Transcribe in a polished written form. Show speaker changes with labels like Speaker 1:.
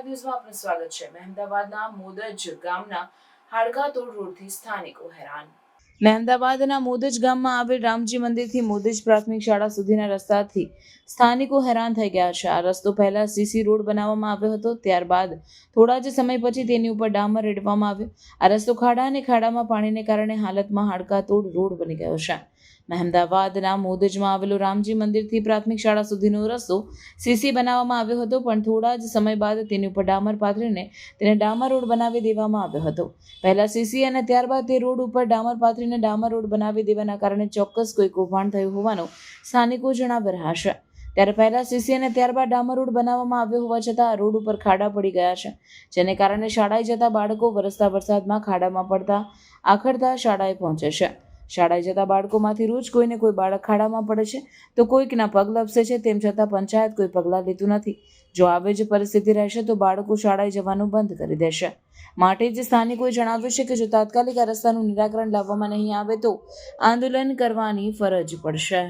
Speaker 1: ન્યૂઝમાં આપનું સ્વાગત છે। મહેમદાવાદના મોદજ ગામના હાડકાતોડ રોડથી સ્થાનિકો હેરાન। મહેમદાવાદના મોદજ ગામમાં આવેલ રામજી મંદિરથી મોદજ પ્રાથમિક શાળા સુધીના રસ્તાથી સ્થાનિકો હેરાન થઈ ગયા છે। આ રસ્તો પહેલા સીસી રોડ બનાવવામાં આવ્યો હતો, ત્યારબાદ થોડા જ સમય પછી તેની ઉપર ડામર રેડવામાં આવ્યો। આ રસ્તો ખાડા અને ખાડામાં પાણીને કારણે હાલતમાં હાડકાતોડ રોડ બની ગયો છે। મહેમદાવાદના મોદજમાં આવેલું રામજી મંદિરથી પ્રાથમિક શાળા સુધીનો રસ્તો સીસી બનાવવામાં આવ્યો હતો, પણ થોડા જ સમય બાદ તેની ઉપર ડામર પાથરીને તેને ડામર રોડ બનાવી દેવામાં આવ્યો હતો। પહેલા સીસી અને ત્યારબાદ તે રોડ ઉપર ડામર પાથરીને ડામર રોડ બનાવી દેવાના કારણે ચોક્કસ કોઈ કૌભાંડ થયું હોવાનું સ્થાનિકો જણાવી રહ્યા છે। ત્યારે પહેલા સીસી અને ત્યારબાદ ડામર રોડ બનાવવામાં આવ્યો હોવા છતાં આ રોડ ઉપર ખાડા પડી ગયા છે, જેને કારણે શાળાએ જતા બાળકો વરસતા વરસાદમાં ખાડામાં પડતા આખડતા શાળાએ પહોંચે છે। શાળાએ જતા બાળકોમાંથી રોજ કોઈને કોઈ બાળક ખાડામાં પડે છે તો કોઈકના પગ લપસે છે, તેમ છતાં પંચાયત કોઈ પગલાં લેતું નથી। જો આવી જ પરિસ્થિતિ રહેશે તો બાળકો શાળાએ જવાનું બંધ કરી દેશે। માટે જ સ્થાનિકોએ જણાવ્યું છે કે જો તાત્કાલિક આ રસ્તાનું નિરાકરણ લાવવામાં નહીં આવે તો આંદોલન કરવાની ફરજ પડશે।